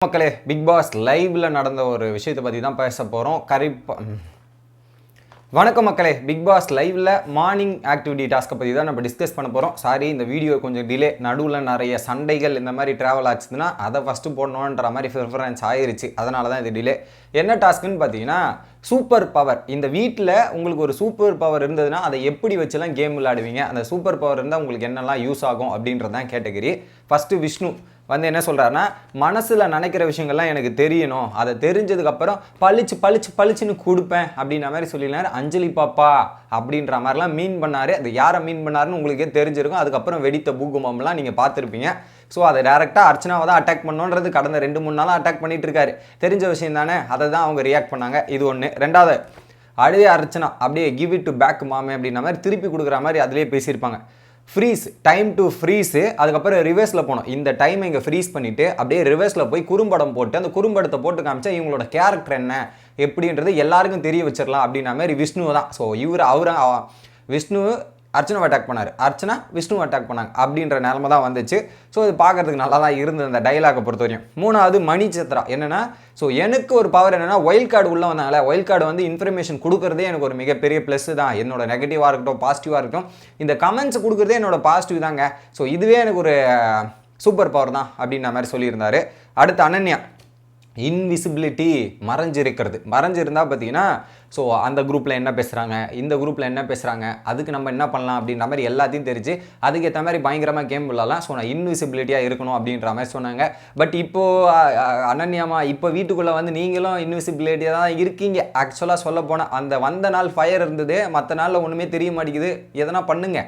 மக்களே, big pass லைவ்ல நடந்த ஒரு விஷயத்தை பற்றி தான் பேச போகிறோம். வணக்கம் மக்களே, பிக் பாஸ் லைவ்ல மார்னிங் ஆக்டிவிட்டி டாஸ்க்கை பற்றி தான் நம்ம டிஸ்கஸ் பண்ண போகிறோம். சாரி, இந்த வீடியோ கொஞ்சம் டிலே, நடுவில் நிறைய சண்டைகள் இந்த மாதிரி ட்ராவல் ஆச்சுன்னா அதை ஃபஸ்ட்டு போடணுன்ற மாதிரி ப்ரிஃபரன்ஸ் ஆயிருச்சு. அதனால தான் இது டிலே. என்ன டாஸ்க்குன்னு பார்த்தீங்கன்னா, சூப்பர் பவர். இந்த வீட்டில் உங்களுக்கு ஒரு சூப்பர் பவர் இருந்ததுன்னா அதை எப்படி வச்சுலாம் கேம் விளையாடுவீங்க, அந்த சூப்பர் பவர் இருந்தால் உங்களுக்கு என்னெல்லாம் யூஸ் ஆகும் அப்படின்றதான் கேட்டகரி. ஃபஸ்ட்டு விஷ்ணு வந்து என்ன சொல்கிறாருன்னா, மனசில் நினைக்கிற விஷயங்கள்லாம் எனக்கு தெரியணும், அதை தெரிஞ்சதுக்கப்புறம் பளிச்சுன்னு கொடுப்பேன் அப்படின்ற மாதிரி சொல்லினார். அஞ்சலி பாப்பா அப்படின்ற மாதிரிலாம் மீன் பண்ணார். அது யாரை மீன் பண்ணாருன்னு உங்களுக்கே தெரிஞ்சிருக்கும். அதுக்கப்புறம் வெடித்த பூகம்பம்லாம் நீங்கள் பார்த்துருப்பீங்க. ஸோ அதை டேரெக்டாக அர்ச்சனாவை தான் அட்டாக் பண்ணணுன்றது கடந்த 2-3 நாளாக அட்டாக் பண்ணிட்டு இருக்காரு. தெரிஞ்ச விஷயம் தானே, அதை தான் அவங்க ரியாக்ட் பண்ணாங்க. இது ஒன்று. ரெண்டாவது, அழுதே அர்ச்சனா அப்படியே கிவ் இட் டு பேக் மாமே அப்படின்ற மாதிரி திருப்பி கொடுக்குற மாதிரி அதிலே பேசியிருப்பாங்க. ஃப்ரீஸ், டைம் டு ஃப்ரீஸு, அதுக்கப்புறம் ரிவர்ஸில் போனோம். இந்த டைமை இங்கே ஃப்ரீஸ் பண்ணிவிட்டு அப்படியே ரிவர்ஸில் போய் குறும்படம் போட்டு அந்த குறும்படத்தை போட்டு காமிச்சா இவங்களோட கேரக்டர் என்ன எப்படின்றது எல்லாருக்கும் தெரிய வச்சிடலாம் அப்படின்ற மாதிரி விஷ்ணு தான். ஸோ விஷ்ணு அர்ச்சனாவை அட்டாக் பண்ணார், அர்ச்சனா விஷ்ணுவை அட்டாக் பண்ணாங்க அப்படின்ற நிலமை தான் வந்துச்சு. ஸோ இது பார்க்குறதுக்கு நல்லா தான் இருந்தது அந்த டைலாகை பொறுத்த வரையும். மூணாவது மணி சித்ரா என்னென்னா, ஸோ எனக்கு ஒரு பவர் என்னென்னா, ஒயில்ட் கார்டு உள்ளே வந்தாங்களே, ஒயில்ட் கார்டு வந்து இன்ஃபர்மேஷன் கொடுக்குறதே எனக்கு ஒரு மிகப்பெரிய ப்ளஸ் தான். என்னோட நெகட்டிவாக இருக்கட்டும் பாசிட்டிவாக இருக்கட்டும், இந்த கமெண்ட்ஸ் கொடுக்குறதே என்னோட பாசிட்டிவ் தாங்க. ஸோ இதுவே எனக்கு ஒரு சூப்பர் பவர் தான் அப்படின்ற மாதிரி சொல்லியிருந்தார். அடுத்து அனன்யா, இன்விசிபிலிட்டி, மறைஞ்சிருந்தால் பார்த்தீங்கன்னா, ஸோ அந்த குரூப்பில் என்ன பேசுகிறாங்க, இந்த குரூப்பில் என்ன பேசுகிறாங்க, அதுக்கு நம்ம என்ன பண்ணலாம் அப்படின்ற மாதிரி எல்லாத்தையும் தெரிஞ்சு அதுக்கேற்ற மாதிரி பயங்கரமாக கேம் விளாட்லாம். ஸோ நான் இன்விசிபிலிட்டியாக இருக்கணும் அப்படின்ற மாதிரி சொன்னாங்க. பட் இப்போது அனன்யாமா, இப்போ வீட்டுக்குள்ளே வந்து நீங்களும் இன்விசிபிலிட்டியாக தான் இருக்கீங்க. ஆக்சுவலாக சொல்ல போனால் அந்த வந்த நாள் ஃபயர் இருந்தது, மற்ற நாளில் ஒன்றுமே தெரிய மாட்டேங்குது. எதனா பண்ணுங்க.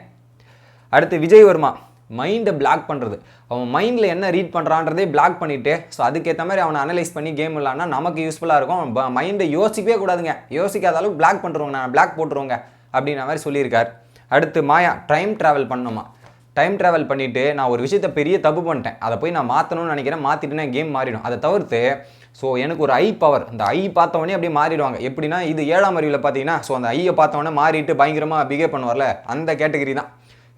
அடுத்து விஜய் வர்மா, மைண்டை பிளாக் பண்ணுறது. அவன் மைண்டில் என்ன ரீட் பண்ணுறான்றதே பிளாக் பண்ணிவிட்டு, ஸோ அதுக்கேற்ற மாதிரி அவனை அனலைஸ் பண்ணி கேம் விளாட்னா நமக்கு யூஸ்ஃபுல்லாக இருக்கும். மைண்டை யோசிக்கவே கூடாதுங்க, யோசிக்காத அளவுக்கு பிளாக் பண்ணுறவங்க, நான் பிளாக் போட்டுருவோங்க அப்படின்ற மாதிரி சொல்லியிருக்கார். அடுத்து மாயா, டைம் ட்ராவல் பண்ணணுமா. டைம் ட்ராவல் பண்ணிவிட்டு நான் ஒரு விஷயத்தை பெரிய தப்பு பண்ணிட்டேன், அதை போய் நான் மாற்றணும்னு நினைக்கிறேன், மாற்றிட்டுனா கேம் மாறிடும். அதை தவிர்த்து ஸோ எனக்கு ஒரு ஐ பவர், இந்த ஐ பார்த்தவொடனே அப்படியே மாறிடுவாங்க. எப்படின்னா, இது 7ஆம் அறிவில் பார்த்தீங்கன்னா, ஸோ அந்த ஐயை பார்த்தவொடனே மாறிட்டு பயங்கரமாக பிஹேவ் பண்ணுவார்ல, அந்த கேட்டகரி தான்.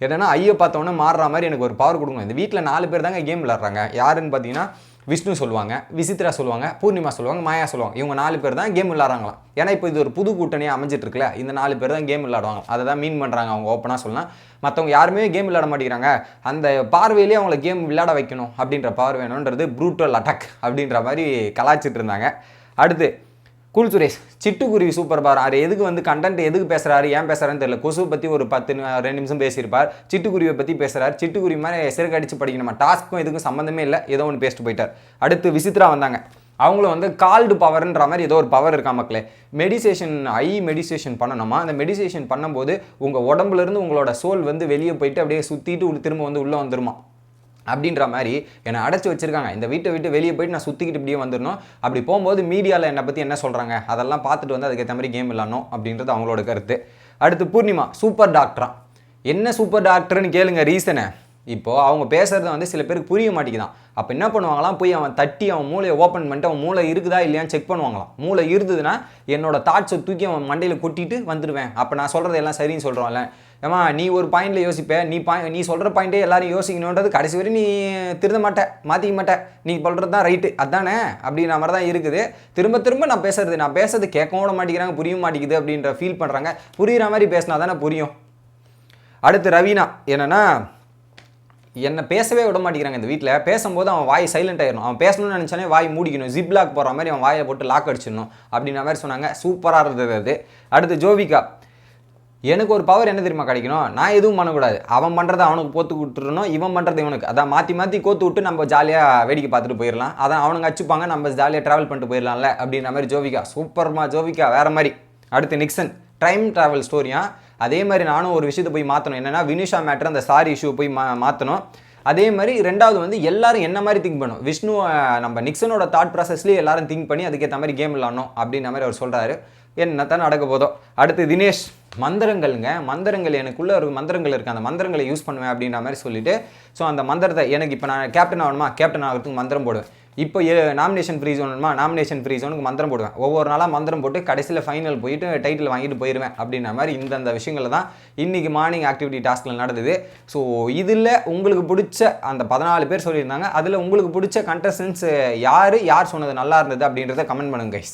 என்னன்னா, ஐயை பார்த்தவொன்னே மாறுற மாதிரி எனக்கு ஒரு பவர் கொடுங்க. இந்த வீட்டில் 4 பேர் தாங்க கேம் விளாட்றாங்க. யாருன்னு பார்த்தீங்கன்னா, விஷ்ணு சொல்லுவாங்க, விசித்ரா சொல்லுவாங்க, பூர்ணிமா சொல்லுவாங்க, மாயா சொல்லுவாங்க. இவங்க 4 பேர் தான் கேம் விளாட்றாங்களாம். ஏன்னா இப்போ இது ஒரு புது கூட்டணியாக அமைஞ்சிட்டு இருக்குல்ல, இந்த 4 பேர் தான் கேம் விளாடுவாங்க. அதை தான் மீன் பண்ணுறாங்க அவங்க ஓப்பனாக சொல்லலாம். மற்றவங்க யாருமே கேம் விளையாட மாட்டேங்கிறாங்க, அந்த பார்வையிலேயே அவங்கள கேம் விளையாட வைக்கணும் அப்படின்ற பவர் வேணுன்றது ப்ரூட்டல் அட்டாக் அப்படின்ற மாதிரி கலாச்சிட்டு இருந்தாங்க. அடுத்து கூல் சுரேஷ், சிட்டுக்குருவி சூப்பர் பார். அது எதுக்கு வந்து கண்டென்ட் எதுக்கு பேசுகிறாரு, ஏன் பேசுகிறாருன்னு தெரியல. கொசு பற்றி ஒரு 2 நிமிஷம் பேசியிருப்பார், சிட்டுக்குருவியை பற்றி பேசுகிறார். சிட்டுக்குருவி மாதிரி சிறுக்கு அடித்து படிக்கணுமா, டாஸ்க்கும் எதுக்கும் சம்மந்தமே இல்லை, ஏதோ ஒன்று பேசிட்டு போயிட்டார். அடுத்து விசித்ரா வந்தாங்க. அவங்களும் வந்து கால்டு பவர்ன்ற மாதிரி ஏதோ ஒரு பவர் இருக்கா மக்களே. மெடிசேஷன் பண்ணணுமா. அந்த மெடிசேஷன் பண்ணும்போது உங்கள் உடம்புலேருந்து உங்களோட சோல் வந்து வெளியே போயிட்டு அப்படியே சுற்றிட்டு திரும்ப வந்து உள்ளே வந்துருமா அப்படின்ற மாதிரி என்னை அடைச்சி வச்சுருக்காங்க. இந்த வீட்டை விட்டு வெளியே போயிட்டு நான் சுற்றிக்கிட்டு இப்படியே வந்துடணும். அப்படி போகும்போது மீடியாவில் என்னை பற்றி என்ன சொல்கிறாங்க அதெல்லாம் பார்த்துட்டு வந்து அதுக்கேற்ற மாதிரி கேம் விளாடணும் அப்படின்றது அவங்களோட கருத்து. அடுத்து பூர்ணிமா, சூப்பர் டாக்டரா. என்ன சூப்பர் டாக்டர்னு கேளுங்க ரீசனை. இப்போது அவங்க பேசுகிறத வந்து சில பேருக்கு புரிய மாட்டேங்குதான். அப்போ என்ன பண்ணுவாங்களாம், போய் அவன் தட்டி அவன் மூளையை ஓப்பன் பண்ணிட்டு அவன் மூளை இருக்குதா இல்லையான்னு செக் பண்ணுவாங்களாம். மூளை இருந்ததுன்னா என்னோட தாட்ஸை தூக்கி அவன் மண்டையில் கொட்டிட்டு வந்துடுவேன். அப்போ நான் சொல்கிறது எல்லாம் சரின்னு சொல்கிறோம்ல. ஏமா, நீ ஒரு பாயிண்டில் யோசிப்ப, நீ சொல்கிற பாயிண்ட்டே எல்லாரும் யோசிக்கணுன்றது கடைசி வரை நீ திருந்த மாட்டேன், மாற்றிக்க மாட்டேன், நீ சொல்கிறது தான் ரைட்டு அதானே அப்படின்ற மாதிரி தான் இருக்குது. திரும்ப நான் பேசுறது கேட்கவும் விட மாட்டேங்கிறாங்க, புரிய மாட்டேங்குது அப்படின்ற ஃபீல் பண்ணுறாங்க. புரிகிற மாதிரி பேசினா தானே புரியும். அடுத்து ரவீனா, என்னென்னா என்னை பேசவே விட மாட்டேங்கிறாங்க இந்த வீட்டில். பேசும்போது அவன் வாய் சைலண்ட் ஆகிடணும், அவன் பேசணும்னு நினச்சானே வாய் மூடிக்கணும், ஜிப் லாக் போகிற மாதிரி அவன் வாயை போட்டு லாக் அடிச்சிடணும் அப்படின்ற மாதிரி சொன்னாங்க. சூப்பராக இருந்தது அது. அடுத்து ஜோவிகா, எனக்கு ஒரு பவர் என்ன தெரியுமா கிடைக்கணும், நான் எதுவும் பண்ணக்கூடாது, அவன் பண்ணுறதை அவனுக்கு போத்து கொடுத்துடணும், இவன் பண்ணுறது இவனுக்கு, அதான் மாற்றி கோத்து விட்டு நம்ம ஜாலியாக வேடிக்கை பார்த்துட்டு போயிடலாம். அதான் அவனுங்க அச்சுப்பாங்க, நம்ம ஜாலியாக ட்ராவல் பண்ணிட்டு போயிடலாம்ல அப்படின்ற மாதிரி ஜோவிகா. சூப்பர்மா ஜோவிகா, வேறு மாதிரி. அடுத்து நிக்சன், டைம் ட்ராவல் ஸ்டோரியா. அதே மாதிரி நானும் ஒரு விஷயத்தை போய் மாற்றணும். என்னென்னா, வினிஷா மேட்டர் அந்த சாரி இஷ்யூ போய் மாற்றணும். அதே மாதிரி ரெண்டாவது வந்து எல்லாரும் என்ன மாதிரி திங்க் பண்ணும், விஷ்ணு நம்ம நிக்சனோட தாட் ப்ராசஸ்லேயே எல்லாரும் திங்க் பண்ணி அதுக்கேற்ற மாதிரி கேம் விளாடணும் அப்படின்ற மாதிரி அவர் சொல்கிறாரு. என்னத்தான் நடக்க போதோ. அடுத்து தினேஷ், மந்திரங்கள் எனக்குள்ளே ஒரு மந்திரங்கள் இருக்குது, அந்த மந்திரங்களை யூஸ் பண்ணுவேன் அப்படின்ற மாதிரி சொல்லிட்டு, ஸோ அந்த மந்திரத்தை எனக்கு இப்போ நான் கேப்டன் ஆகணுமா, கேப்டன் ஆகிறதுக்கு மந்திரம் போடுவேன். இப்போ நாமினேஷன் ஃப்ரீ ஜோனுமா, நாமினேஷன் ஃப்ரீ ஜோனுக்கு மந்திரம் போடுவேன். ஒவ்வொரு நாளாக மந்திரம் போட்டு கடைசியில் ஃபைனல் போயிட்டு டைட்டில் வாங்கிட்டு போயிடுவேன் அப்படின்ற மாதிரி இந்தந்த விஷயங்கள் தான் இன்றைக்கி மார்னிங் ஆக்டிவிட்டி டாஸ்கில் நடந்தது. ஸோ இதில் உங்களுக்கு பிடிச்ச அந்த 14 பேர் சொல்லியிருந்தாங்க, அதில் உங்களுக்கு பிடிச்ச கண்டஸ்டன்ஸ் யார் சொன்னது நல்லா இருந்தது அப்படின்றத கமெண்ட் பண்ணுங்க கைஸ்.